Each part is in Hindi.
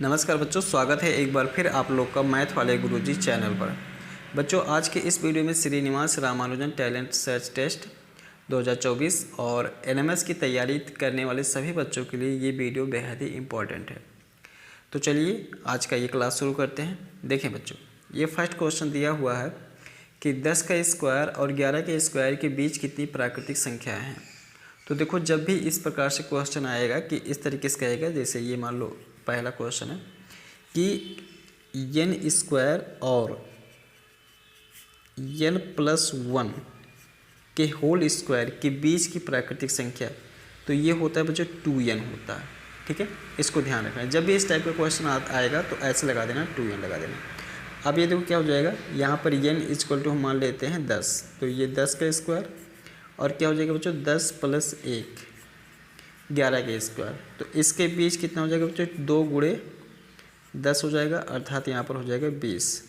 नमस्कार बच्चों, स्वागत है एक बार फिर आप लोग का मैथ वाले गुरुजी चैनल पर। बच्चों, आज के इस वीडियो में Srinivasa Ramanujan talent search test 2024 और एलएमएस की तैयारी करने वाले सभी बच्चों के लिए ये वीडियो बेहद ही इम्पॉर्टेंट है। तो चलिए आज का ये क्लास शुरू करते हैं। देखें बच्चों, ये फर्स्ट क्वेश्चन दिया हुआ है कि 10 का स्क्वायर और 11 के स्क्वायर के बीच कितनी प्राकृतिक संख्याएँ हैं। तो देखो, जब भी इस प्रकार से क्वेश्चन आएगा कि इस तरीके से कहेगा, जैसे ये मान लो पहला क्वेश्चन है कि n स्क्वायर और n+1 के होल स्क्वायर के बीच की प्राकृतिक संख्या, तो ये होता है बच्चों 2n होता है। ठीक है, इसको ध्यान रखना है। जब भी इस टाइप का क्वेश्चन आएगा तो ऐसे लगा देना, 2n लगा देना। अब ये देखो क्या हो जाएगा, यहाँ पर n इक्वल टू हम मान लेते हैं 10, तो ये 10 का स्क्वायर और क्या हो जाएगा बच्चों 10 + 1 11 के स्क्वायर। तो इसके बीच कितना हो जाएगा बच्चों 2 × 10 हो जाएगा, अर्थात यहाँ पर हो जाएगा 20।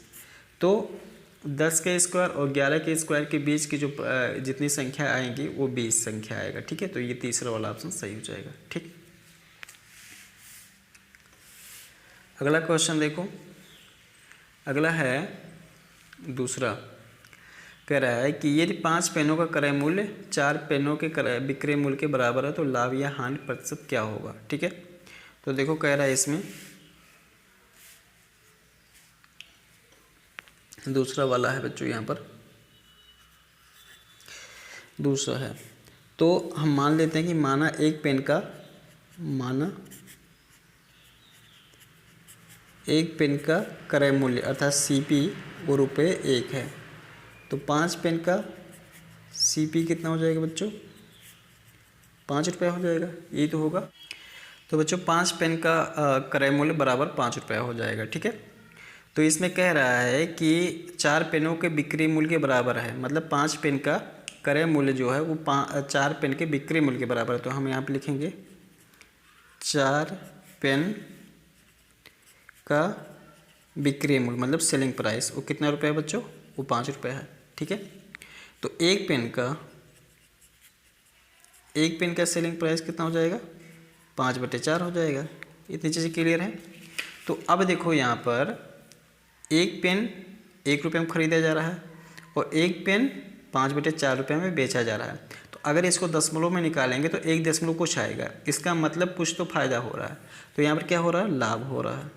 तो 10 के स्क्वायर और 11 के स्क्वायर के बीच की जो जितनी संख्या आएंगी वो 20 संख्या आएगा। ठीक है, तो ये तीसरा वाला ऑप्शन सही हो जाएगा। ठीक, अगला क्वेश्चन देखो। अगला है दूसरा, कह रहा है कि यदि 5 पेनों का क्रय मूल्य 4 पेनों के विक्रय मूल्य के बराबर है तो लाभ या हानि प्रतिशत क्या होगा। ठीक है, तो देखो कह रहा है इसमें दूसरा वाला है बच्चों, यहाँ पर दूसरा है। तो हम मान लेते हैं कि माना एक पेन का क्रय मूल्य अर्थात CP वो ₹1 है। तो 5 पेन का CP कितना हो जाएगा बच्चों, ₹5 हो जाएगा, यही तो होगा। तो बच्चों 5 पेन का क्रय मूल्य बराबर ₹5 हो जाएगा। ठीक है, तो इसमें कह रहा है कि 4 पेनों के बिक्री मूल्य के बराबर है, मतलब 5 पेन का क्रय मूल्य जो है वो 4 पेन के बिक्री मूल्य के बराबर है। तो हम यहाँ पे लिखेंगे 4 पेन का बिक्री मूल्य मतलब सेलिंग प्राइस वो कितना रुपये है बच्चों, वो ₹5 है। ठीक है, तो एक पेन का सेलिंग प्राइस कितना हो जाएगा, 5/4 हो जाएगा। इतनी चीज़ें क्लियर हैं। तो अब देखो यहाँ पर एक पेन ₹1 में ख़रीदा जा रहा है और एक पेन 5/4 में बेचा जा रहा है। तो अगर इसको दशमलव में निकालेंगे तो 1 दशमलव कुछ आएगा, इसका मतलब कुछ तो फायदा हो रहा है। तो यहाँ पर क्या हो रहा है, लाभ हो रहा है।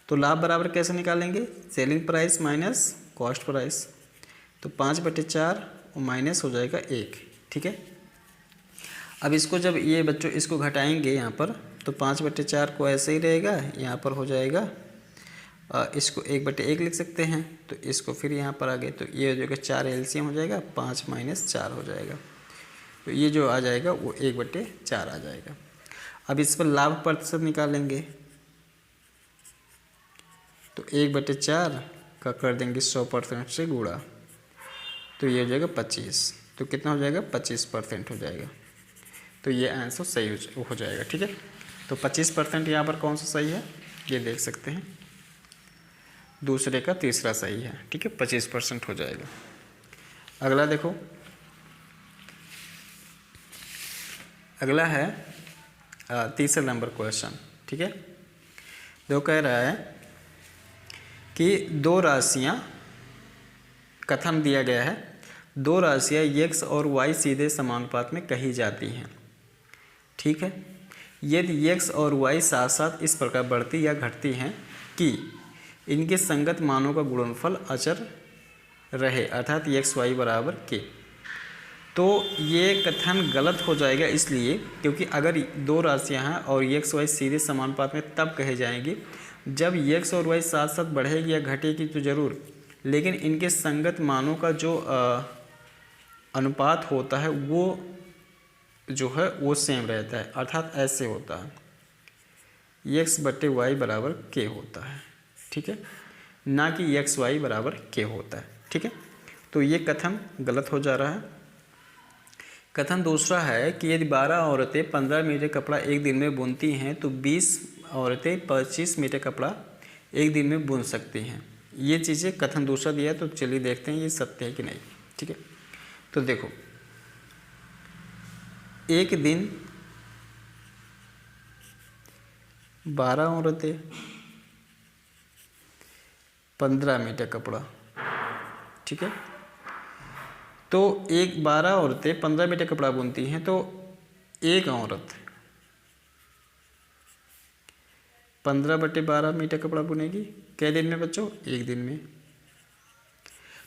तो लाभ बराबर कैसे निकालेंगे, selling price minus cost price. तो 5/4 और माइनस हो जाएगा 1। ठीक है, अब इसको जब ये बच्चों इसको घटाएंगे यहाँ पर, तो 5/4 को ऐसे ही रहेगा, यहाँ पर हो जाएगा इसको 1/1 लिख सकते हैं। तो इसको फिर यहाँ पर आ गए तो ये हो जाएगा 4 LCM हो जाएगा, 5 - 4 हो जाएगा। तो ये जो आ जाएगा वो 1/4 आ जाएगा। अब इस पर लाभ प्रतिशत निकालेंगे, तो 1/4 का कर देंगे 100% से गुणा, तो ये हो जाएगा 25। तो कितना हो जाएगा, 25% हो जाएगा। तो ये आंसर सही हो जाएगा। ठीक है, तो 25% यहाँ पर कौन सा सही है, ये देख सकते हैं, दूसरे का तीसरा सही है। ठीक है, 25% हो जाएगा। अगला देखो, अगला है तीसरा नंबर क्वेश्चन। ठीक है, जो कह रहा है कि 2 राशियाँ, कथन दिया गया है 2 राशियाँ x और y सीधे समानुपात में कही जाती हैं। ठीक है, यदि x और y साथ साथ इस प्रकार बढ़ती या घटती हैं कि इनके संगत मानों का गुणनफल अचर रहे अर्थात x y बराबर k, तो ये कथन गलत हो जाएगा। इसलिए क्योंकि अगर 2 राशियाँ हैं और x y सीधे समानुपात में तब कहे जाएंगी जब x और y साथ साथ बढ़ेगी या घटेगी तो ज़रूर, लेकिन इनके संगत मानों का जो अनुपात होता है वो जो है वो सेम रहता है, अर्थात ऐसे होता है x/y बराबर k होता है। ठीक है, ना कि xy बराबर k होता है। ठीक है, तो ये कथन गलत हो जा रहा है। कथन दूसरा है कि यदि 12 औरतें 15 मीटर कपड़ा एक दिन में बुनती हैं तो 20 औरतें 25 मीटर कपड़ा एक दिन में बुन सकती हैं। ये चीज़ें कथन दूसरा दिया है, तो चलिए देखते हैं ये सत्य है कि नहीं। ठीक है, तो देखो एक दिन 12 औरतें 15 मीटर कपड़ा, ठीक है। तो 12 औरतें 15 मीटर कपड़ा बुनती हैं, तो एक औरत 15/12 मीटर कपड़ा बुनेगी। कै दिन में बच्चों? एक दिन में।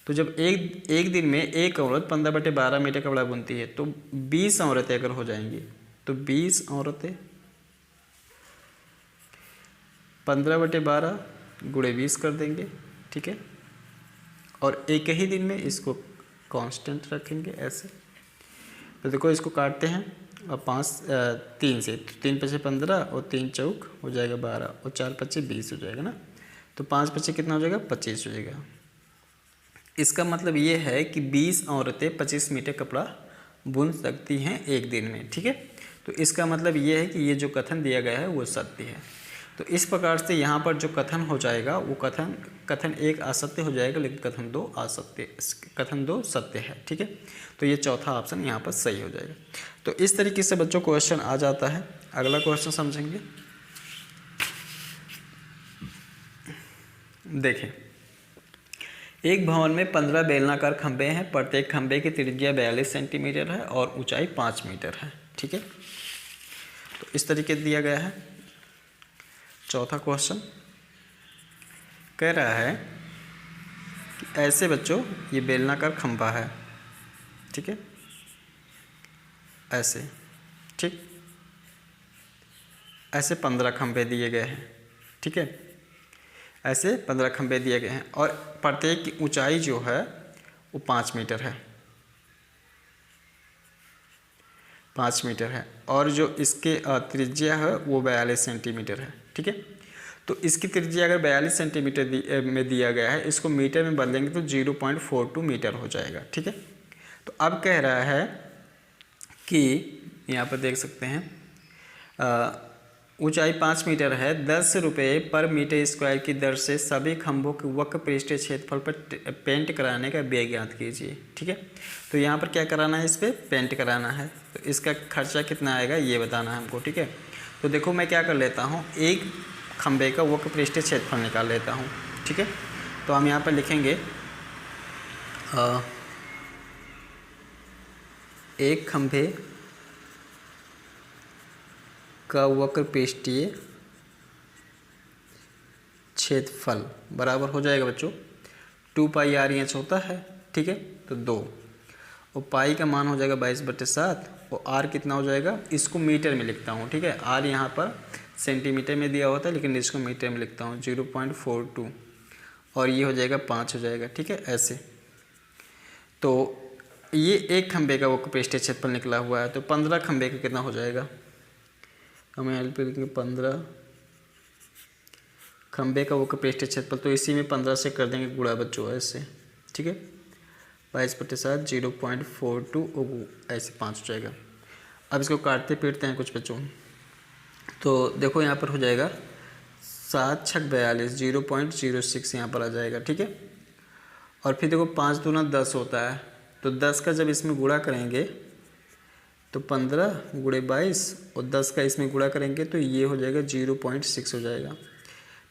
तो जब एक दिन में एक औरत 15/12 मीटर कपड़ा बुनती है तो 20 औरतें अगर हो जाएंगी तो 20 औरतें 15/12 गुणे 20 कर देंगे, ठीक है। और एक ही दिन में इसको कांस्टेंट रखेंगे ऐसे। तो देखो इसको काटते हैं और 3 से, 3 × 5 = 15 और 3 चौक हो जाएगा 12 और 4 × 5 = 20 हो जाएगा ना। तो 5 × 5 कितना हो जाएगा? 25 हो जाएगा। इसका मतलब ये है कि 20 औरतें 25 मीटर कपड़ा बुन सकती हैं एक दिन में, ठीक है। तो इसका मतलब ये है कि ये जो कथन दिया गया है वो सत्य है। तो इस प्रकार से यहाँ पर जो कथन हो जाएगा वो कथन 1 असत्य हो जाएगा, लेकिन कथन 2 सत्य है, ठीक है। तो ये चौथा ऑप्शन यहाँ पर सही हो जाएगा। तो इस तरीके से बच्चों क्वेश्चन आ जाता है। अगला क्वेश्चन समझेंगे। देखें, एक भवन में 15 बेलनाकार खंभे हैं। प्रत्येक खंभे की त्रिज्या 42 सेंटीमीटर है और ऊंचाई 5 मीटर है, ठीक है। तो इस तरीके दिया गया है। चौथा क्वेश्चन कह रहा है कि ऐसे बच्चों ये बेलनाकार खंभा है, ठीक है, ऐसे, ठीक, ऐसे 15 खंभे दिए गए हैं, ठीक है, ऐसे 15 खंभे दिए गए हैं और प्रत्येक की ऊंचाई जो है वो 5 मीटर है, 5 मीटर है और जो इसके त्रिज्या है वो 42 सेंटीमीटर है, ठीक है। तो इसकी त्रिज्या अगर 42 सेंटीमीटर में दिया गया है, इसको मीटर में बदलेंगे तो 0.42 मीटर हो जाएगा, ठीक है। तो अब कह रहा है कि यहाँ पर देख सकते हैं ऊंचाई 5 मीटर है, 10 रुपये पर मीटर स्क्वायर की दर से सभी खंभों के वक्र पृष्ठीय क्षेत्रफल पर पेंट कराने का व्यय ज्ञात कीजिए, ठीक है। तो यहाँ पर क्या कराना है? इस पर पेंट कराना है। तो इसका खर्चा कितना आएगा ये बताना है हमको, ठीक है। तो देखो मैं क्या कर लेता हूँ, एक खंभे का वक्र पृष्ठीय क्षेत्रफल निकाल लेता हूँ, ठीक है। तो हम यहाँ पर लिखेंगे एक खंभे का वक्र पृष्ठीय क्षेत्रफल बराबर हो जाएगा बच्चों 2πr होता है, ठीक है। तो 2 और पाई का मान हो जाएगा 22/7 और r कितना हो जाएगा? इसको मीटर में लिखता हूँ, ठीक है। r यहाँ पर सेंटीमीटर में दिया होता है लेकिन इसको मीटर में लिखता हूँ 0.42 और ये हो जाएगा 5 हो जाएगा, ठीक है, ऐसे। तो ये एक खंभे का वक्र पृष्ठीय क्षेत्रफल निकला हुआ है। तो 15 खंभे का कितना हो जाएगा? हम यहाँ पे लिखेंगे 15 खंभे का वक्र पृष्ठीय क्षेत्रफल, तो इसी में 15 से कर देंगे गुणा बच्चों ऐसे, ठीक है। 22/7 0.42 ऐसे 5 हो जाएगा। अब इसको काटते पीटते हैं कुछ बच्चों। तो देखो यहाँ पर हो जाएगा 7 × 6 = 42 0.06 यहाँ पर आ जाएगा, ठीक है। और फिर देखो 5 दूना 10 होता है, तो 10 का जब इसमें गुणा करेंगे तो 15 × 22 और 10 का इसमें गुणा करेंगे तो ये हो जाएगा 0.6 हो जाएगा।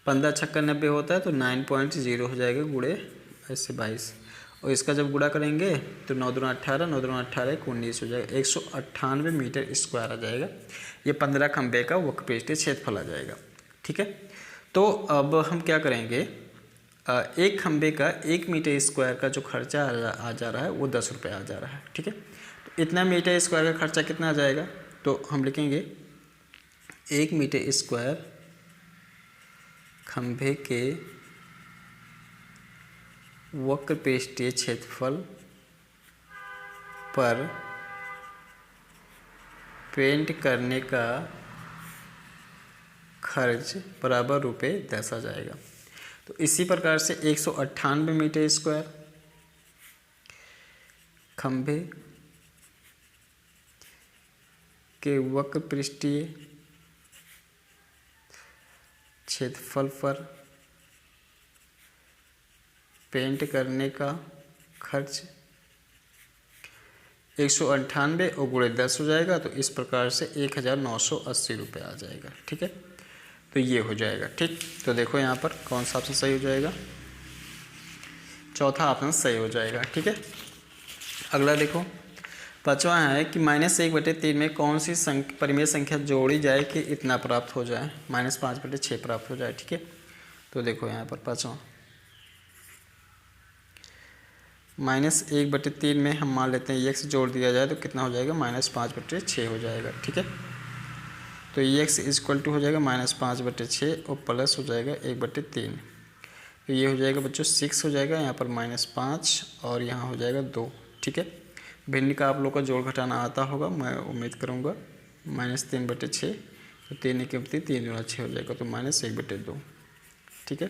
15 × 6 = 90 होता है तो 9.0 हो जाएगा गुणे ऐसे 22 और इसका जब गुणा करेंगे तो 9 दूना 18 9 दूना 18 19 हो जाएगा 198 मीटर स्क्वायर आ जाएगा। ये 15 खंभे का वक्र पृष्ठीय क्षेत्रफल आ जाएगा, ठीक है। तो अब हम क्या करेंगे, एक खंभे का 1 मीटर स्क्वायर का जो खर्चा आ जा रहा है वो 10 रुपये आ जा रहा है, ठीक है। तो इतना मीटर स्क्वायर का खर्चा कितना आ जाएगा? तो हम लिखेंगे 1 मीटर स्क्वायर खंभे के वक्र पृष्ठीय क्षेत्रफल पर पेंट करने का खर्च बराबर ₹10 आ जाएगा। तो इसी प्रकार से 198 मीटर स्क्वायर खंभे के वक्र पृष्ठीय क्षेत्रफल पर पेंट करने का खर्च 198 और गुणे 10 हो जाएगा। तो इस प्रकार से 1980 रुपये आ जाएगा, ठीक है। तो ये हो जाएगा। ठीक, तो देखो यहाँ पर कौन सा ऑप्शन सही हो जाएगा, चौथा ऑप्शन सही हो जाएगा। ठीक है, अगला देखो, पाँचवा है कि -1/3 में कौन सी परिमेय संख्या जोड़ी जाए कि इतना प्राप्त हो जाए, -5/6 प्राप्त हो जाए। ठीक है, तो देखो यहाँ पर पाँचवा, -1/3 में हम मान लेते हैं x जोड़ दिया जाए तो कितना हो जाएगा, -5/6 हो जाएगा। ठीक है, तो x इक्वल टू हो जाएगा -5/6 और प्लस हो जाएगा 1/3, तो ये हो जाएगा बच्चों 6 हो जाएगा, यहाँ पर -5 और यहाँ हो जाएगा 2। ठीक है, भिन्न का आप लोग का जोड़ घटाना आता होगा, मैं उम्मीद करूँगा। -3/6, तो 3 की 3 दूना 6 हो जाएगा, तो -1/2। ठीक है,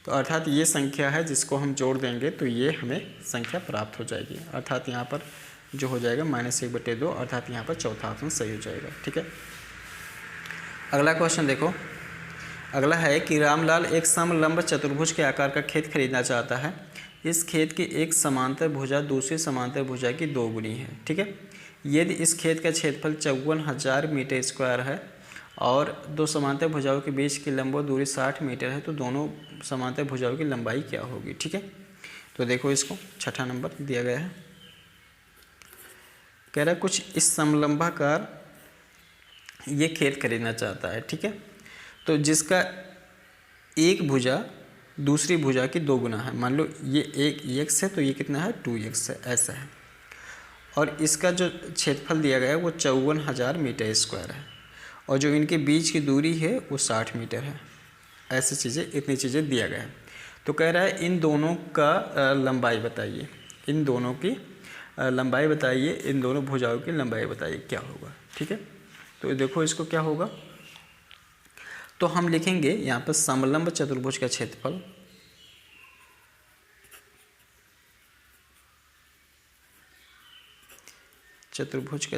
तो अर्थात ये संख्या है जिसको हम जोड़ देंगे तो ये हमें संख्या प्राप्त हो जाएगी, अर्थात यहाँ पर जो हो जाएगा -1/2, अर्थात यहाँ पर चौथा ऑप्शन सही हो जाएगा। ठीक है, अगला क्वेश्चन देखो, अगला है कि रामलाल एक समलंब चतुर्भुज के आकार का खेत खरीदना चाहता है। इस खेत की एक समांतर भुजा दूसरी समांतर भुजा की 2 गुनी है। ठीक है, यदि इस खेत का क्षेत्रफल 54,000 मीटर स्क्वायर है और दो समांतर भुजाओं के बीच की लंबवत दूरी 60 मीटर है, तो दोनों समांतर भुजाओं की लंबाई क्या होगी। ठीक है, तो देखो इसको छठा नंबर दिया गया है, कह रहा है कुछ इस समलंबाकार ये खेत खरीदना चाहता है। ठीक है, तो जिसका एक भुजा दूसरी भुजा की 2 गुना है, मान लो ये एक x है तो ये कितना है 2x है, ऐसा है, और इसका जो क्षेत्रफल दिया गया है वो 54,000 मीटर स्क्वायर है और जो इनके बीच की दूरी है वो 60 मीटर है। ऐसी चीज़ें, इतनी चीज़ें दिया गया है। तो कह रहा है इन दोनों का लंबाई बताइए, इन दोनों की लंबाई बताइए, इन दोनों भुजाओं की लंबाई बताइए क्या होगा। ठीक है, तो देखो इसको क्या होगा, तो हम लिखेंगे यहाँ पर समलंब चतुर्भुज का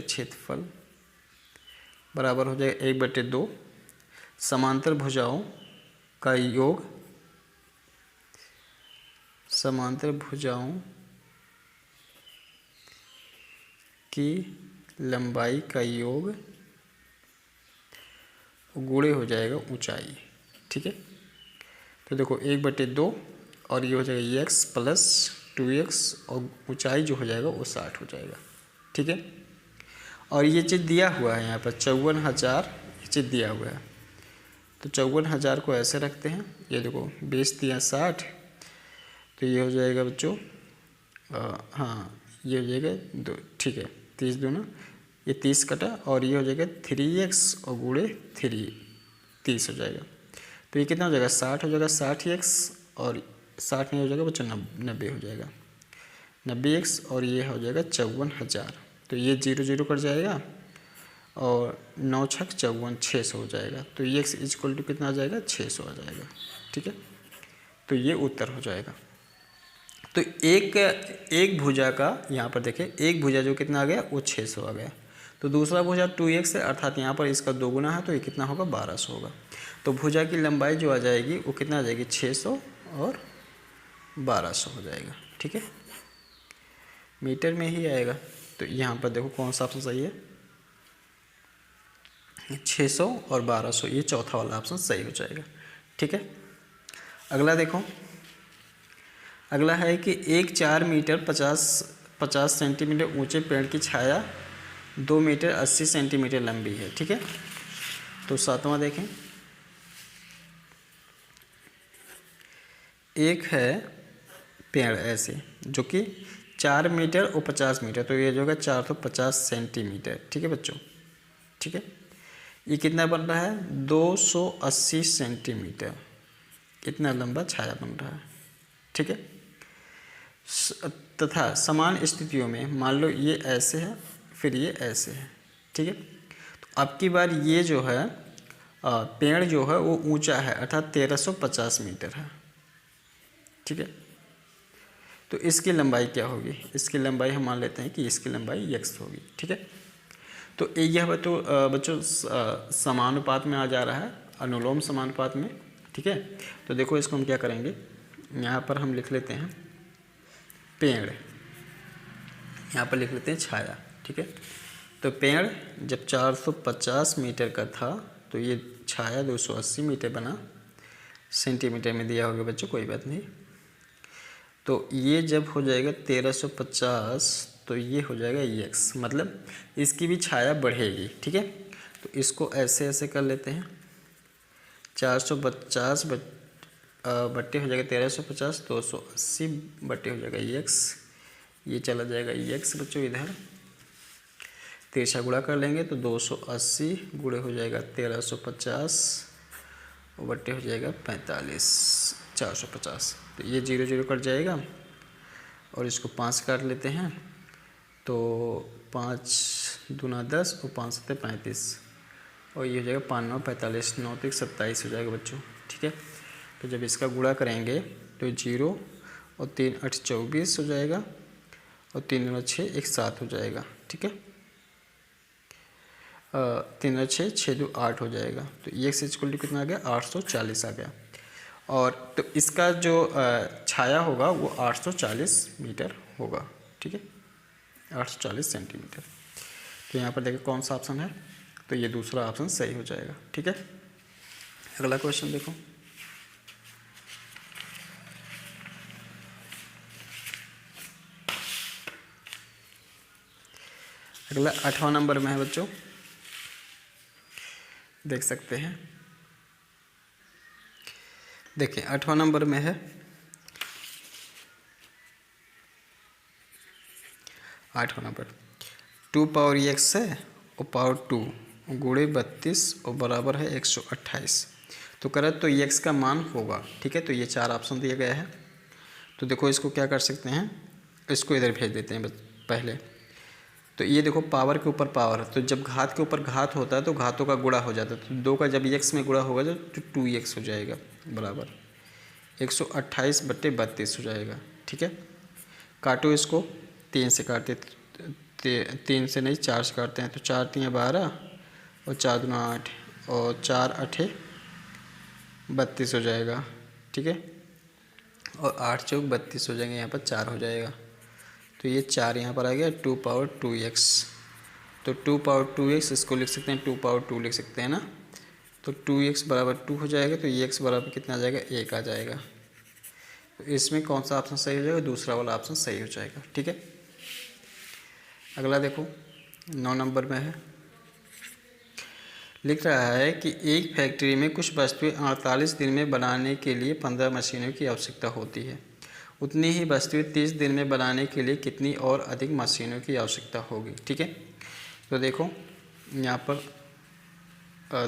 क्षेत्रफल बराबर हो जाएगा 1/2 समांतर भुजाओं का योग, समांतर भुजाओं की लंबाई का योग गुणे हो जाएगा ऊंचाई। ठीक है, तो देखो 1/2 और ये हो जाएगा x प्लस 2x और ऊंचाई जो हो जाएगा वो 60 हो जाएगा। ठीक है, और ये चीज़ दिया हुआ है यहाँ पर 54,000, ये चीज़ दिया हुआ है, तो 54,000 को ऐसे रखते हैं, ये देखो 20 दिया 60, तो ये हो जाएगा बच्चों हाँ ये हो जाएगा 2। ठीक है, 30 दूना ये 30 कटा और ये हो जाएगा 3x और गुणे 30 हो जाएगा, तो ये कितना हो जाएगा 60 हो जाएगा, 60x और 60 नहीं हो जाएगा बच्चों 90 हो जाएगा, 90x और ये हो जाएगा 54,000, तो ये 0 0 कट जाएगा और 9 छक 54 600 हो जाएगा, तो ये x इक्वल टू कितना आ जाएगा 600 आ जाएगा। ठीक है, तो ये उत्तर हो जाएगा। तो एक भुजा का यहाँ पर देखें, एक भुजा जो कितना आ गया वो 600 आ गया, तो दूसरा भुजा 2x है, अर्थात यहाँ पर इसका 2 गुना है, तो ये कितना होगा 1200 होगा। तो भुजा की लंबाई जो आ जाएगी वो कितना आ जाएगी 600 और 1200 हो जाएगा। ठीक है, मीटर में ही आएगा, तो यहाँ पर देखो कौन सा ऑप्शन सही है, 600 और 1200, ये चौथा वाला ऑप्शन सही हो जाएगा। ठीक है, अगला देखो, अगला है कि एक 4 मीटर 50 सेंटीमीटर ऊंचे पेड़ की छाया 2 मीटर 80 सेंटीमीटर लंबी है। ठीक है, तो सातवां देखें, एक है पेड़ ऐसे जो कि 4 मीटर और 50 मीटर, तो ये जो होगा 450 सेंटीमीटर। ठीक है बच्चों, ठीक है, ये कितना बन रहा है 280 सेंटीमीटर, इतना लंबा छाया बन रहा है। ठीक है, तथा समान स्थितियों में मान लो ये ऐसे है फिर ये ऐसे है। ठीक है, तो अब की बार ये जो है पेड़ जो है वो ऊंचा है, अर्थात 1350 मीटर है। ठीक है, तो इसकी लंबाई क्या होगी, इसकी लंबाई हम मान लेते हैं कि इसकी लंबाई x होगी। ठीक है, तो यह तो बच्चों समानुपात में आ जा रहा है, अनुलोम समानुपात में। ठीक है, तो देखो इसको हम क्या करेंगे, यहाँ पर हम लिख लेते हैं पेड़, यहाँ पर लिख लेते हैं छाया। ठीक है, तो पेड़ जब 450 मीटर का था तो ये छाया 280 मीटर बना, सेंटीमीटर में दिया होगा बच्चों, कोई बात नहीं। तो ये जब हो जाएगा 1350 तो ये हो जाएगा x, मतलब इसकी भी छाया बढ़ेगी। ठीक है, तो इसको ऐसे ऐसे कर लेते हैं। 450 बट्टे हो जाएगा 1350, 280 बट्टे हो जाएगा x, ये चला जाएगा x बच्चों इधर, तिरछा गुणा कर लेंगे तो 280 गुणे हो जाएगा 1350 और बट्टे हो जाएगा 45, 450। तो ये 0 0 कट जाएगा और इसको 5 काट लेते हैं, तो 5 दूना 10 और 5 7 35 और ये हो जाएगा 5 9 45, 9 3 27 हो जाएगा बच्चों। ठीक है, तो जब इसका गुणा करेंगे तो 0 और 3 8 24 हो जाएगा और 3 9 6 1 7 हो जाएगा। ठीक है, 3 9 6 6 2 8 हो जाएगा। तो x इक्वल टू कितना आ गया, 840 आ गया। और तो इसका जो छाया होगा वो 840 मीटर होगा। ठीक है, 840 सेंटीमीटर। तो यहाँ पर देखिए कौन सा ऑप्शन है, तो ये दूसरा ऑप्शन सही हो जाएगा। ठीक है, अगला क्वेश्चन देखो। अगला 8वां नंबर में है बच्चों, देख सकते हैं। देखिए 8वां नंबर में है, 8वां नंबर 2 पावर x है और पावर 2 गुणे 32 और बराबर है 128। तो करें तो x का मान होगा। ठीक है, तो ये 4 ऑप्शन दिया गया है। तो देखो इसको क्या कर सकते हैं, इसको इधर भेज देते हैं पहले। तो ये देखो पावर के ऊपर पावर, तो जब घात के ऊपर घात होता है तो घातों का गुणा हो जाता है। तो 2 का जब x में गुणा होगा तो 2x हो जाएगा बराबर 128 बट्टे 32 हो जाएगा। ठीक है, काटो इसको, 3 से काटते, 3 से नहीं 4 से काटते हैं, तो 4 3 12 और 4 2 8 और 4 8 32 हो जाएगा। ठीक है, और 8 चौक 32 हो जाएंगे, यहाँ पर 4 हो जाएगा। तो ये 4 यहाँ पर आ गया, 2 पावर 2x। तो 2 पावर 2x इसको लिख सकते हैं, 2 पावर 2 लिख सकते हैं ना। तो 2x बराबर 2 हो जाएगा, तो ये x बराबर कितना आ जाएगा, 1 आ जाएगा। तो इसमें कौन सा ऑप्शन सही हो जाएगा, दूसरा वाला ऑप्शन सही हो जाएगा। ठीक है, अगला देखो 9 नंबर में है, लिख रहा है कि एक फैक्ट्री में कुछ वस्तुएं 48 दिन में बनाने के लिए 15 मशीनों की आवश्यकता होती है। उतनी ही वस्तुएं 30 दिन में बनाने के लिए कितनी और अधिक मशीनों की आवश्यकता होगी। ठीक है, तो देखो यहाँ पर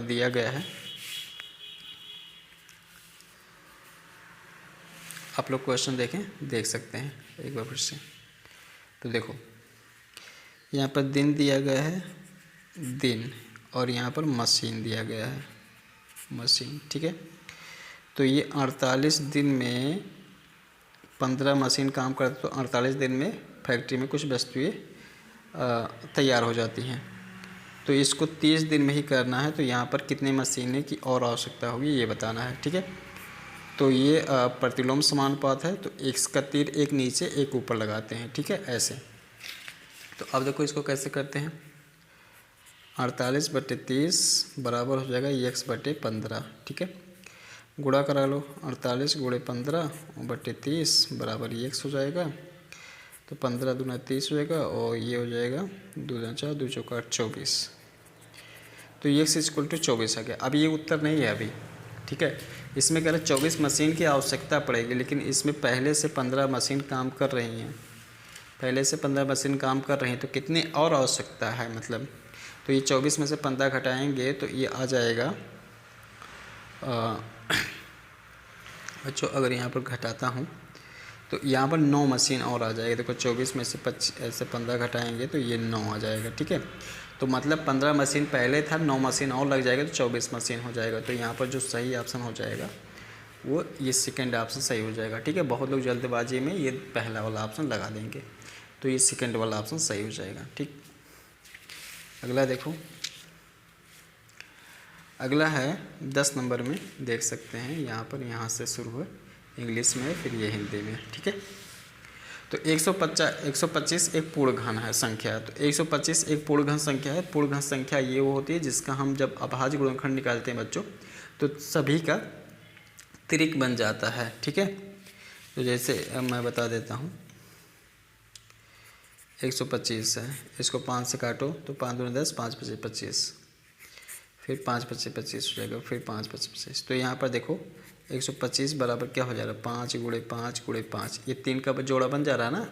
दिया गया है, आप लोग क्वेश्चन देखें, देख सकते हैं एक बार फिर से। तो देखो यहाँ पर दिन दिया गया है, दिन, और यहाँ पर मशीन दिया गया है, मशीन। ठीक है, तो ये 48 दिन में 15 मशीन काम करते, तो 48 दिन में फैक्ट्री में कुछ वस्तुएं तैयार हो जाती हैं। तो इसको 30 दिन में ही करना है, तो यहाँ पर कितने मशीनें की और आवश्यकता होगी ये बताना है। ठीक है, तो ये प्रतिलोम समानुपात है, तो एक का तीर एक नीचे एक ऊपर लगाते हैं। ठीक है, ऐसे। तो अब देखो इसको कैसे करते हैं, 48 बटे 30 बराबर हो जाएगा x बटे 15। ठीक है, गुणा करा लो, 48 गुणे 15 बटे 30 बराबर x हो जाएगा। तो 15 दूना 30 हो जाएगा और ये हो जाएगा 2 दूना 4 2 चौका 24। तो x इक्वल टू 24 आ गया। अब ये उत्तर नहीं है अभी। ठीक है, इसमें कह रहे 24 मशीन की आवश्यकता पड़ेगी, लेकिन इसमें पहले से 15 मशीन काम कर रही हैं, पहले से 15 मशीन काम कर रही हैं, तो कितनी और आवश्यकता है मतलब। तो ये 24 में से 15 घटाएंगे तो ये आ जाएगा बच्चों, अगर यहाँ पर घटाता हूँ तो यहाँ पर 9 मशीन और आ जाएगी। देखो 24 में से 15 घटाएंगे तो ये 9 आ जाएगा। ठीक है, तो मतलब 15 मशीन पहले था, 9 मशीन और लग जाएगा तो 24 मशीन हो जाएगा। तो यहाँ पर जो सही ऑप्शन हो जाएगा वो ये सेकंड ऑप्शन सही हो जाएगा। ठीक है, बहुत लोग जल्दबाजी में ये पहला वाला ऑप्शन लगा देंगे, तो ये सेकंड वाला ऑप्शन सही हो जाएगा। ठीक, अगला देखो, अगला है 10 नंबर में, देख सकते हैं यहाँ पर, यहाँ से शुरू है, इंग्लिश में फिर ये हिंदी में। ठीक है, तो 125 एक पूर्ण घन है संख्या, तो 125 एक पूर्ण घन संख्या है। पूर्ण घन संख्या ये वो होती है जिसका हम जब अभाज्य गुणनखंड निकालते हैं बच्चों, तो सभी का त्रिक बन जाता है, ठीक है। तो जैसे मैं बता देता हूँ, 125 है, इसको 5 से काटो तो 5 दूनी 10, 5 पचे 25, फिर 5 पचे 25 हो जाएगा, फिर 5 पचे 25। तो यहाँ पर देखो 125 बराबर क्या हो जा रहा है, 5 गुणे 5 गुणे 5, ये 3 का जोड़ा बन जा रहा है ना,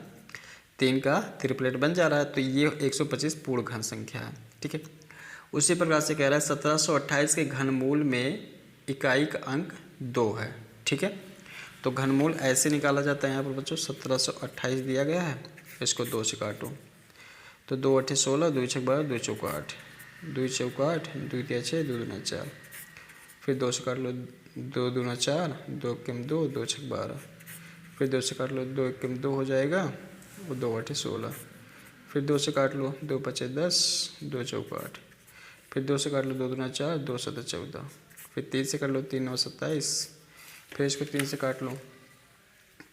3 का ट्रिपलेट बन जा रहा है। तो ये 125 पूर्ण घन संख्या है, ठीक है। उसी प्रकार से कह रहा है 1728 के घनमूल में इकाई का अंक 2 है, ठीक है। तो घनमूल ऐसे निकाला जाता है यहाँ पर बच्चों, 1728 दिया गया है, इसको 2 से काटो तो 2 8 16, 2 6 12, 2 चौका 8, 2 चौका 8, 2 तिया 6, 2 दूना 4, फिर 2 से काट लो 2 दूना 4, 2 एकम 2, 2 छक 12, फिर 2 से काट लो 2 एकम 2 हो जाएगा, और 2 8 16, फिर 2 से काट लो 2 पचे 10, 2 चौका 8, फिर 2 से काट लो 2 दूना 4, 2 7 14, फिर 3 से काट लो 3 9 27, फिर इसको 3 से काट लो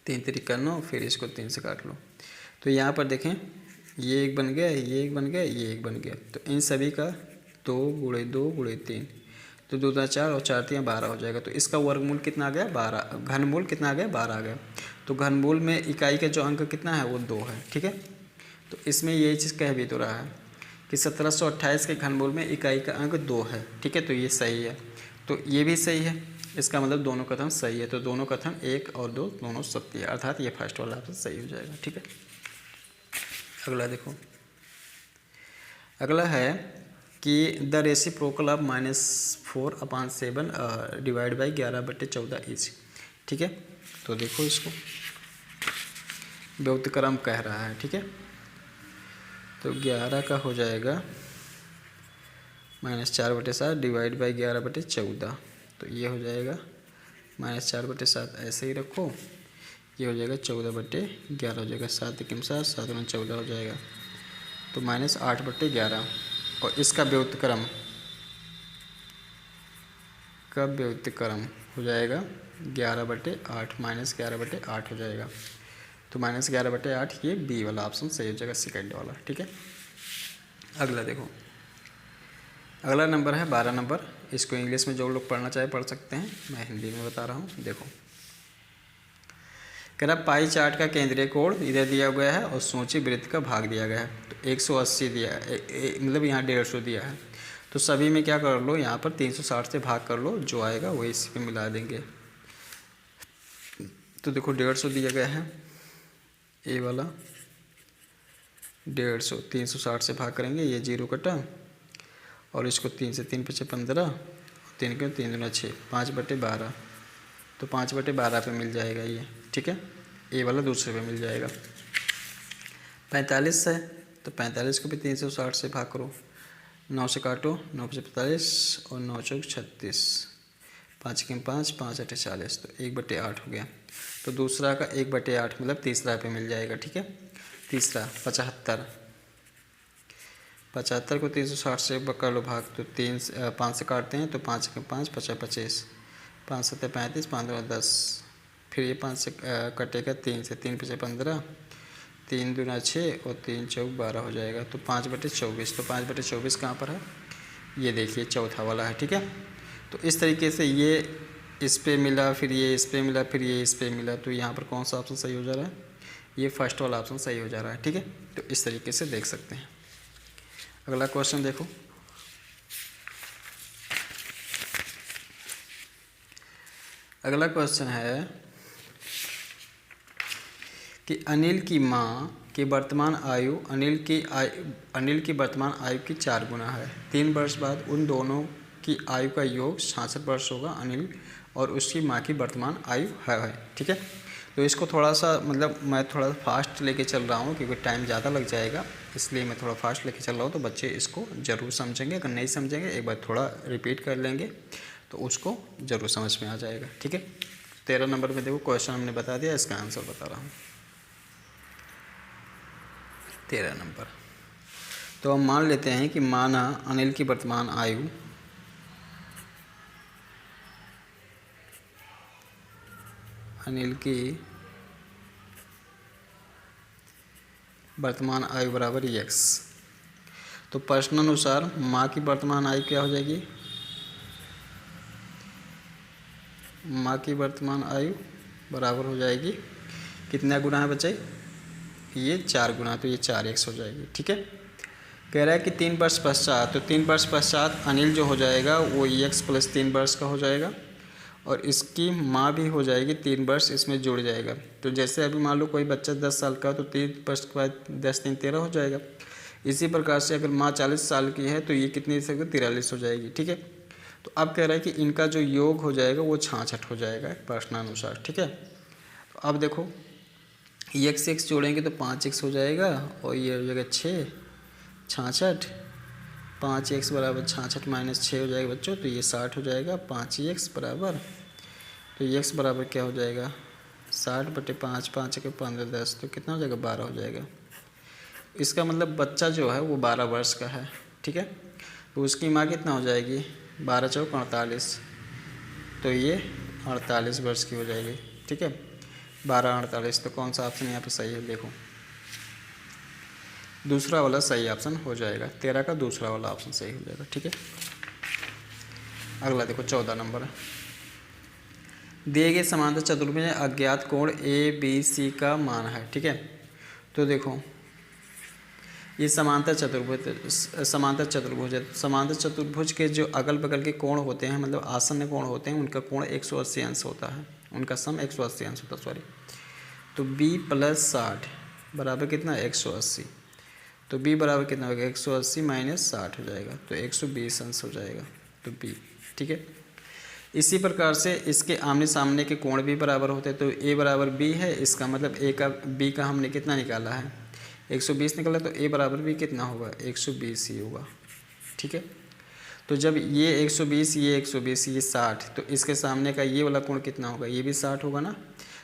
3 3 9, फिर इसको 3 से काट लो। तो यहाँ पर देखें ये एक बन गया, ये एक बन गया, ये एक बन गया। तो इन सभी का 2 गुणे 2 गुणे 3, तो 2 दूना 4 और 4 तिया 12 हो जाएगा। तो इसका वर्गमूल कितना आ गया, 12, घनमूल कितना आ गया, 12 आ गया। तो घनमूल में इकाई का जो अंक कितना है वो 2 है, ठीक है। तो इसमें ये चीज़ कह भी तो रहा है कि 1728 के घनमूल में इकाई का अंक 2 है, ठीक है। तो ये सही है, तो ये भी सही है, इसका मतलब दोनों कथन सही है। तो दोनों कथन 1 और 2 दोनों सत्य है, अर्थात ये फर्स्ट वाला ऑप्शन सही हो जाएगा, ठीक है। अगला देखो, अगला है कि the reciprocal of -4/7 divide by 11/14 is, ठीक है। तो देखो इसको व्युत्क्रम कह रहा है, ठीक है। तो 11 का हो जाएगा -4/7 डिवाइड बाई 11/14, तो ये हो जाएगा -4/7, ऐसे ही रखो, ये हो जाएगा 14/11 हो जाएगा, 7 एकम 7, 7 दूना 14 हो जाएगा, तो -8/11। और इसका व्युत्क्रम हो जाएगा 11/8, -11/8 हो जाएगा। तो -11/8 ये बी वाला ऑप्शन सही हो जाएगा, सेकेंड वाला, ठीक है। अगला देखो, अगला नंबर है 12 नंबर। इसको इंग्लिश में जो लोग पढ़ना चाहे पढ़ सकते हैं, मैं हिंदी में बता रहा हूँ। देखो कह रहा पाई चार्ट का केंद्रीय कोण इधर दिया गया है और सूची वृत्त का भाग दिया गया है। तो 180 दिया है, मतलब यहाँ 150 दिया है। तो सभी में क्या कर लो, यहाँ पर 360 से भाग कर लो, जो आएगा वही इसी पे मिला देंगे। तो देखो 150 दिया गया है, ए वाला 150, 360 से भाग करेंगे, ये 0 कटा, और इसको 3 से 3 पचे 15, 3 के 3 दूना 6, 5/12, तो 5/12 पे मिल जाएगा ये, ठीक है। ए वाला दूसरे पे मिल जाएगा। 45 है, तो 45 को भी 360 से भाग करो, 9 से काटो, 9 पचे 45 और 9 चौक 36, 5 के 5, 5 8 40, तो 1/8 हो गया। तो दूसरा का 1/8 मतलब तीसरा पे मिल जाएगा, ठीक है। तीसरा 75, 75 को 360 से कर लो भाग, तो 5 से काटते हैं, तो 5 के 5, 5 25, 5 7 35, 5 2 10, फिर ये 5 से कटेगा 3 से, 3 पचे 15, 3 दूना 6 और 3 चौक 12 हो जाएगा, तो 5/24। तो 5/24 कहाँ पर है, ये देखिए चौथा वाला है, ठीक है। तो इस तरीके से ये इस पे मिला, फिर ये इस पे मिला, फिर ये इस पे मिला, तो यहाँ पर कौन सा ऑप्शन सही हो जा रहा है, ये फर्स्ट वाला ऑप्शन सही हो जा रहा है, ठीक है। तो इस तरीके से देख सकते हैं। अगला क्वेश्चन देखो, अगला क्वेश्चन है कि अनिल की माँ की वर्तमान आयु अनिल की वर्तमान आयु की 4 गुना है। 3 वर्ष बाद उन दोनों की आयु का योग 66 वर्ष होगा। अनिल और उसकी माँ की वर्तमान आयु है, ठीक है। तो इसको थोड़ा सा मतलब मैं थोड़ा फास्ट लेके चल रहा हूँ क्योंकि टाइम ज़्यादा लग जाएगा, इसलिए मैं थोड़ा फास्ट लेके चल रहा हूँ। तो बच्चे इसको ज़रूर समझेंगे, अगर नहीं समझेंगे एक बार थोड़ा रिपीट कर लेंगे तो उसको ज़रूर समझ में आ जाएगा, ठीक है। 13 नंबर में देखो क्वेश्चन हमने बता दिया, इसका आंसर बता रहा हूँ। 13 नंबर, तो हम मान लेते हैं कि माना अनिल की वर्तमान आयु वर्तमान आयु बराबर x। तो प्रश्नानुसार माँ की वर्तमान आयु क्या हो जाएगी? माँ की वर्तमान आयु बराबर हो जाएगी कितना गुना है बच्चे? ये 4 गुना, तो ये 4x हो जाएगी। ठीक है, कह रहा है कि 3 वर्ष पश्चात, तो 3 वर्ष पश्चात अनिल जो हो जाएगा वो x + 3 वर्ष का हो जाएगा और इसकी माँ भी हो जाएगी 3 वर्ष इसमें जुड़ जाएगा। तो जैसे अभी मान लो कोई बच्चा 10 साल का, तो 3 वर्ष के बाद 10 3 13 हो जाएगा। इसी प्रकार से अगर माँ 40 साल की है तो ये कितनी से 43 हो जाएगी। ठीक है, तो अब कह रहा है कि इनका जो योग हो जाएगा वो 66 हो जाएगा प्रश्नानुसार। ठीक है, तो अब देखो x जोड़ेंगे तो 5x हो जाएगा और ये हो जाएगा 6 66, 5x बराबर 66 - 6 हो जाएगा बच्चों, तो ये 60 हो जाएगा। 5x बराबर, तो x बराबर क्या हो जाएगा? 60/5, 5 के 15 10, तो कितना हो जाएगा? 12 हो जाएगा। इसका मतलब बच्चा जो है वो 12 वर्ष का है। ठीक है, तो उसकी माँ कितना हो जाएगी? 12 चौक 48, तो ये 48 वर्ष की हो जाएगी। ठीक है, 12 48, तो कौन सा ऑप्शन यहाँ पे सही है? देखो दूसरा वाला सही ऑप्शन हो जाएगा, 13 का दूसरा वाला ऑप्शन सही हो जाएगा। ठीक है, अगला देखो 14 नंबर है। दिए गए समांतर चतुर्भुज में अज्ञात कोण ABC का मान है। ठीक है, तो देखो ये समांतर चतुर्भुज है। समांतर चतुर्भुज के जो अगल बगल के कोण होते हैं, मतलब आसन्न कोण होते हैं, उनका कोण 180 अंश होता है, उनका सम 180 अंश होता है, सॉरी। तो b + 60 बराबर कितना? 180। तो b बराबर कितना होगा? 180 - 60 हो जाएगा, तो 120 अंश हो जाएगा, तो b। ठीक है, इसी प्रकार से इसके आमने सामने के कोण भी बराबर होते हैं। तो a बराबर b है, इसका मतलब b का हमने कितना निकाला है? 120 निकाला, तो a बराबर भी कितना होगा? 120 ही होगा। ठीक है, तो जब ये 120 ये 120 ये 60, तो इसके सामने का ये वाला कोण कितना होगा? ये भी 60 होगा ना।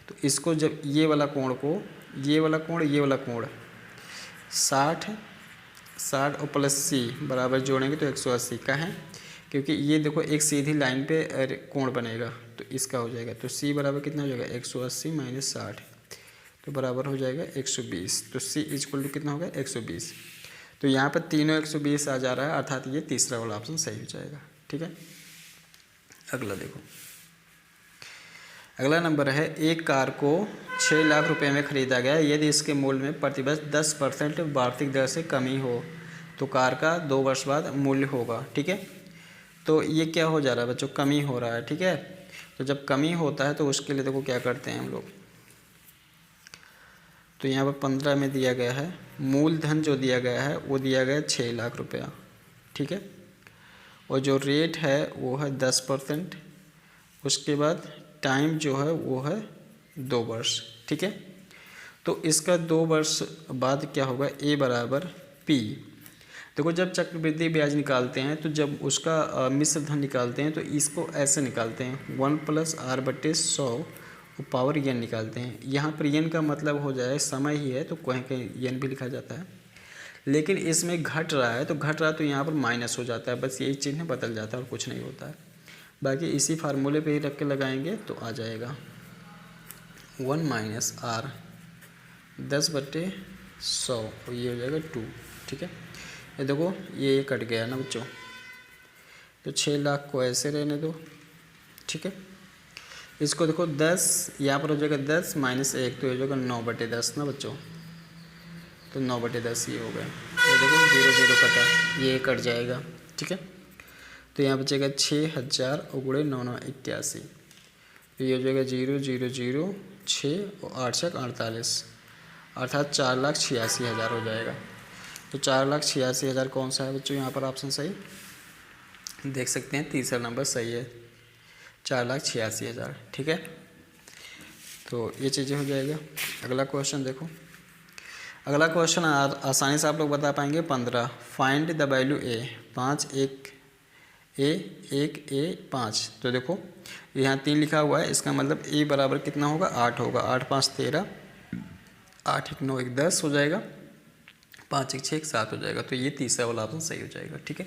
तो इसको जब ये वाला कोण को, ये वाला कोण 60 और प्लस c बराबर जोड़ेंगे तो 180 का है, क्योंकि ये देखो एक सीधी लाइन पे कोण बनेगा, तो इसका हो जाएगा। तो c बराबर कितना हो जाएगा? 180 - 60, तो बराबर हो जाएगा 120। तो c = कितना होगा? 120। तो यहाँ पर तीनों 120 आ जा रहा है, अर्थात ये तीसरा वाला ऑप्शन सही हो जाएगा। ठीक है, अगला देखो, अगला नंबर है, एक कार को 6 लाख रुपए में ख़रीदा गया। यदि इसके मूल्य में प्रतिवर्ष 10% वार्षिक दर से कमी हो तो कार का 2 वर्ष बाद मूल्य होगा। ठीक है, तो ये क्या हो जा रहा है बच्चों? कमी हो रहा है। ठीक है, तो जब कमी होता है तो उसके लिए देखो क्या करते हैं हम लोग। तो यहाँ पर 15 में दिया गया है, मूलधन जो दिया गया है वो दिया गया है 6 लाख रुपया। ठीक है, और जो रेट है वो है 10%, उसके बाद टाइम जो है वो है 2 वर्ष। ठीक है, तो इसका 2 वर्ष बाद क्या होगा? a बराबर p। देखो जब चक्रवृद्धि ब्याज निकालते हैं तो जब उसका मिश्र धन निकालते हैं तो इसको ऐसे निकालते हैं, 1 + r/100 पावर n निकालते हैं। यहाँ पर n का मतलब हो जाए समय ही है, तो कहीं कहीं n भी लिखा जाता है, लेकिन इसमें घट रहा है तो यहाँ पर माइनस हो जाता है, बस यही चिन्ह बदल जाता है और कुछ नहीं होता है। बाकी इसी फार्मूले पे ही रख के लगाएंगे तो आ जाएगा 1 - r 10/100, और ये हो जाएगा 2। ठीक है, ये देखो ये कट गया ना बच्चों, तो 6 लाख को ऐसे रहने दो। ठीक है, इसको देखो 10 यहाँ पर हो जाएगा 10 - 1, तो ये हो जाएगा 9/10 ना बच्चों, तो 9/10 ये हो गया। ये देखो 0 0 कटा, ये कट जाएगा। ठीक है, तो यहाँ बचेगा 6000 और गुणे 9 9 81, तो ये हो जाएगा 0 0 0 6 और 8 6 48, अर्थात 4,86,000 हो जाएगा। तो 4,86,000 कौन सा है बच्चों? यहाँ पर ऑप्शन सही देख सकते हैं, तीसरा नंबर सही है, 4,86,000। ठीक है, तो ये चीज़ें हो जाएगा। अगला क्वेश्चन देखो, अगला क्वेश्चन आसानी से आप लोग बता पाएंगे। 15 फाइंड द वैल्यू a 5 1 5। तो देखो यहाँ 3 लिखा हुआ है, इसका मतलब a बराबर कितना होगा? 8 होगा। 8 5 13, 8 1 9 1 10 हो जाएगा, 5 1 6 7 हो जाएगा। तो ये तीसरा वाला ऑप्शन सही हो जाएगा। ठीक है,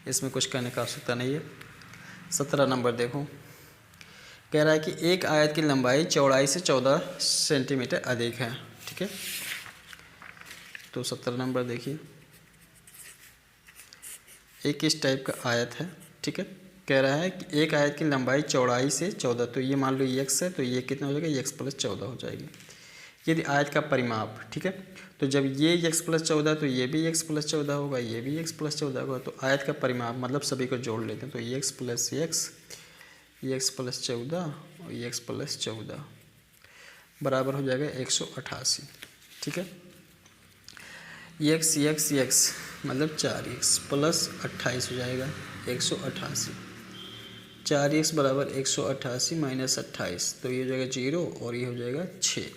इसमें कुछ कहने का आवश्यकता नहीं है। 17 नंबर देखो, कह रहा है कि एक आयत की लंबाई चौड़ाई से 14 सेंटीमीटर अधिक है। ठीक है, तो 17 नंबर देखिए, एक इस टाइप का आयत है, ठीक है। कह रहा है कि एक आयत की लंबाई चौड़ाई से 14, तो ये मान लो x है, तो ये कितना हो जाएगा, x + 14 हो जाएगी। यदि आयत का परिमाप, ठीक है, तो जब ये x + 14 तो ये भी x + 14 होगा, ये भी x + 14 होगा। तो आयत का परिमाप मतलब सभी को जोड़ लेते हैं, तो x + x, x + 14 और x + 14 बराबर हो जाएगा 188, ठीक है। x मतलब 4x + 28 हो जाएगा 188। 4x बराबर 188 - 28, तो ये हो जाएगा 0 और ये हो जाएगा 6,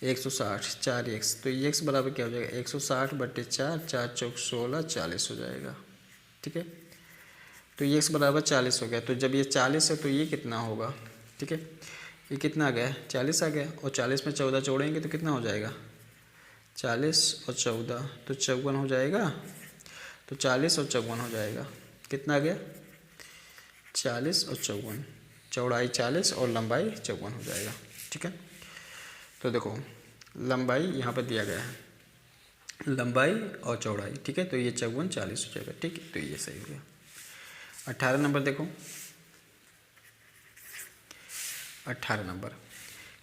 160। 4x, तो x बराबर क्या हो जाएगा, 160/4, 4 चौक 16, 40 हो जाएगा, ठीक है। तो x बराबर 40 हो गया। तो जब ये 40 है तो ये कितना होगा, ठीक है, ये कितना आ गया, 40 आ गया। और 40 में 14 जोड़ेंगे तो कितना हो जाएगा, 40 और 14 तो 54 हो जाएगा। तो 40 और 54 हो जाएगा, कितना आ गया, 40 और 54, चौड़ाई 40 और लंबाई 54 हो जाएगा, ठीक है। तो देखो लंबाई यहाँ पर दिया गया है, लंबाई और चौड़ाई, ठीक है। तो ये 54 40 हो जाएगा, ठीक है। तो ये सही हो गया। 18 नंबर देखो, 18 नंबर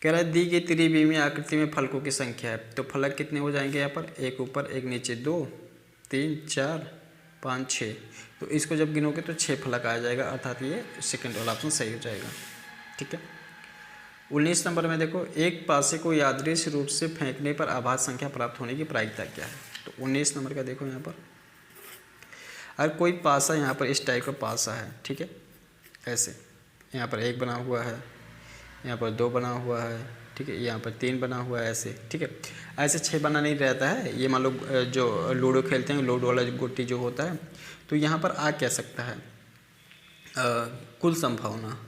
कह रहा है दी गई त्रिविमीय आकृति में फलकों की संख्या है। तो फलक कितने हो जाएंगे यहाँ पर, एक ऊपर एक नीचे, 2 3 4 5 6। तो इसको जब गिनोगे तो 6 फलक आ जाएगा, अर्थात ये सेकंड वाला ऑप्शन सही हो जाएगा, ठीक है। 19 नंबर में देखो, एक पासे को यादृच्छिक रूप से फेंकने पर आभाज्य संख्या प्राप्त होने की प्रायिकता क्या है। तो 19 नंबर का देखो यहाँ पर, अगर कोई पासा यहाँ पर इस टाइप का पासा है, ठीक है, ऐसे यहाँ पर 1 बना हुआ है, यहाँ पर 2 बना हुआ है, ठीक है, यहाँ पर 3 बना हुआ है, ऐसे, ठीक है। ऐसे 6 बना नहीं रहता है। ये मान लो जो लूडो खेलते हैं, लूडो वाला गोटी जो होता है, तो यहाँ पर आ क्या सकता है, कुल संभावना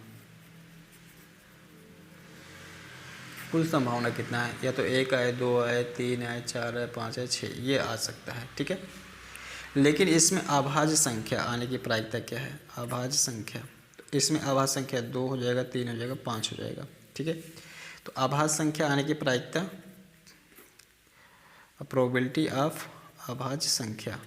कितना है, या तो 1 आए, 2 आए, 3 आए, 4 आए, 5 आए, 6, ये आ सकता है, ठीक है। लेकिन इसमें अभाज्य संख्या आने की प्रायिकता क्या है, अभाज्य संख्या, तो इसमें अभाज्य संख्या 2 हो जाएगा, 3 हो जाएगा, 5 हो जाएगा, ठीक है। तो अभाज्य संख्या आने की प्रायिकता, प्रोबेबिलिटी ऑफ अभाज्य संख्या,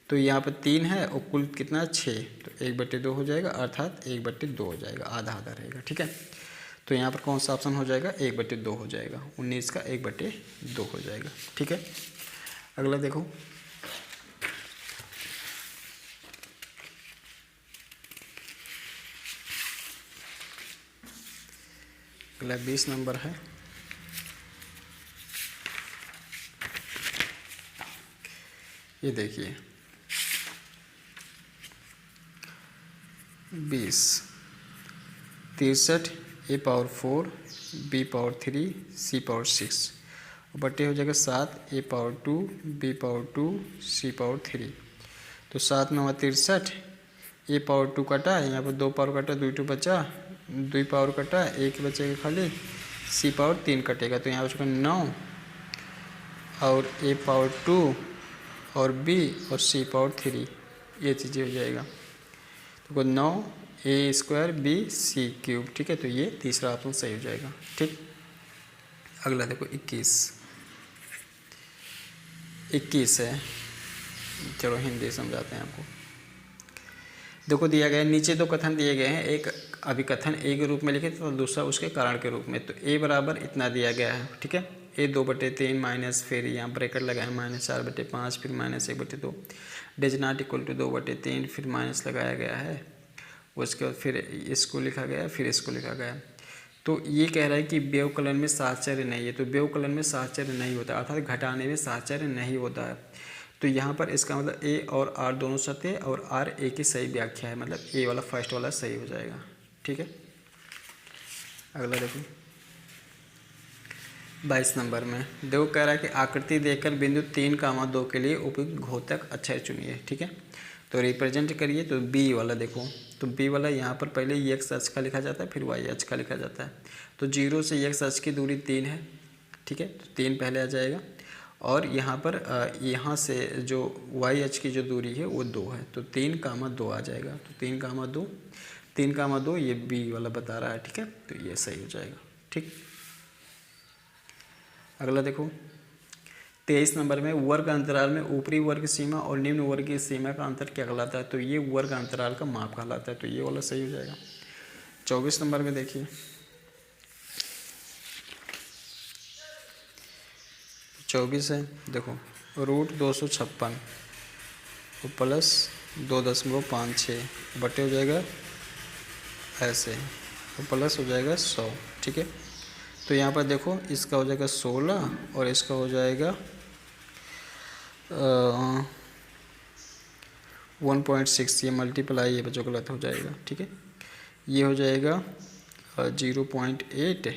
तो यहाँ पर 3 है और कुल कितना 6, तो 1/2 हो जाएगा, अर्थात 1/2 हो जाएगा, आधा आधा रहेगा, ठीक है। तो यहाँ पर कौन सा ऑप्शन हो जाएगा, 1/2 हो जाएगा, 19 का 1/2 हो जाएगा, ठीक है। अगला देखो, अगला 20 नंबर है। ये देखिए 20, 63 A⁴, B⁴, C⁴, बटे हो जाएगा 7 A⁴, B⁴, C⁴। तो 7 9 63, A⁴ कटा, यहाँ पर 2 पावर कटा, 2 बचा, 2 पावर कटा, 1 बचेगा खाली, C⁴ कटेगा, तो यहाँ बचेगा 9 और A⁴ और B और C⁴, ये चीज़ें हो जाएगा। तो 9 A² B C³, ठीक है। तो ये तीसरा ऑप्शन सही हो जाएगा, ठीक। अगला देखो 21 है, चलो हिंदी समझाते हैं आपको। देखो दिया गया है, नीचे 2 कथन दिए गए हैं, एक अभिकथन ए के रूप में लिखे तो दूसरा उसके कारण के रूप में। तो ए बराबर इतना दिया गया है, ठीक है, A 2/3 माइनस, फिर यहाँ ब्रैकेट लगाए -4/5, फिर -1/2, डज नॉट इक्वल टू 2/3, फिर माइनस लगाया गया है, उसके बाद फिर इसको लिखा गया, फिर इसको लिखा गया। तो ये कह रहा है कि व्यवकलन में साहचर्य नहीं है। तो व्यवकलन में साहचर्य नहीं होता, अर्थात घटाने में साहचर्य नहीं होता है। तो यहाँ पर इसका मतलब ए और आर दोनों सत्य है और आर ए की सही व्याख्या है, मतलब ए वाला फर्स्ट वाला सही हो जाएगा, ठीक है। अगला देखो 22 नंबर में देखो, कह रहा है कि आकृति देखकर बिंदु 3,2 के लिए उपयुक्त घोतक अक्षर चुनिए, ठीक है। तो रिप्रेजेंट करिए। तो बी वाला देखो, तो बी वाला यहाँ पर पहले एक्स अक्ष का लिखा जाता है, फिर वाई अक्ष का लिखा जाता है। तो 0 से एक्स अक्ष की दूरी 3 है, ठीक है, तो 3 पहले आ जाएगा। और यहाँ पर यहाँ से जो वाई अक्ष की जो दूरी है वो 2 है, तो 3,2 आ जाएगा। तो 3,2 ये बी वाला बता रहा है, ठीक है। तो ये सही हो जाएगा, ठीक। अगला देखो 23 नंबर में वर्ग अंतराल में ऊपरी वर्ग सीमा और निम्न वर्ग की सीमा का अंतर क्या कहलाता है? तो ये वर्ग अंतराल का माप कहलाता है, तो ये वाला सही हो जाएगा। 24 नंबर में देखिए 24 है, देखो √256 प्लस 2.56 बटे हो जाएगा ऐसे, तो प्लस हो जाएगा 100, ठीक है। तो यहाँ पर देखो इसका हो जाएगा 16 और इसका हो जाएगा 1.6, ये मल्टीप्लाई ये बच्चों गलत हो जाएगा, ठीक है। ये हो जाएगा 0.8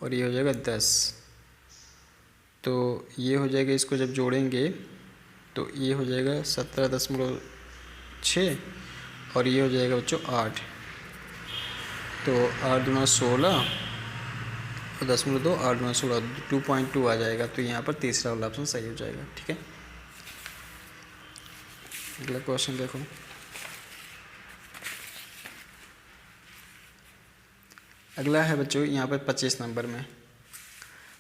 और ये हो जाएगा 10, तो ये हो जाएगा, इसको जब जोड़ेंगे तो ये हो जाएगा 17.6 और ये हो जाएगा बच्चों 8, तो 8 दूना 16 और 10.2 8 दूना 16 2.2 आ जाएगा। तो यहाँ पर तीसरा वाला ऑप्शन सही हो जाएगा, ठीक है। अगला क्वेश्चन देखो, अगला है बच्चों यहाँ पर 25 नंबर में।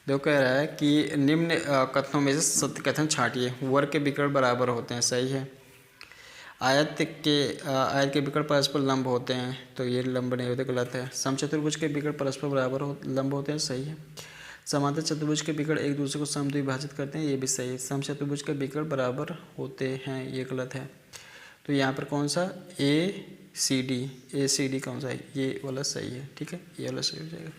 देखो कह रहा है कि निम्न कथनों में से सत्य कथन छांटिए। वर्ग के विकर्ण बराबर होते हैं, सही है। आयत के विकर्ण परस्पर लंब होते हैं, तो ये लंब नहीं होते, गलत है। समचतुर्भुज के विकर्ण परस्पर बराबर लंब होते हैं, सही है। समांतर चतुर्भुज के विकर्ण एक दूसरे को समद्विभाजित करते हैं, ये भी सही है। समचतुर्भुज के विकर्ण बराबर होते हैं, ये गलत है। तो यहाँ पर कौन सा ए सी डी कौन सा है? ये वाला सही है, ठीक है, ये वाला सही हो जाएगा।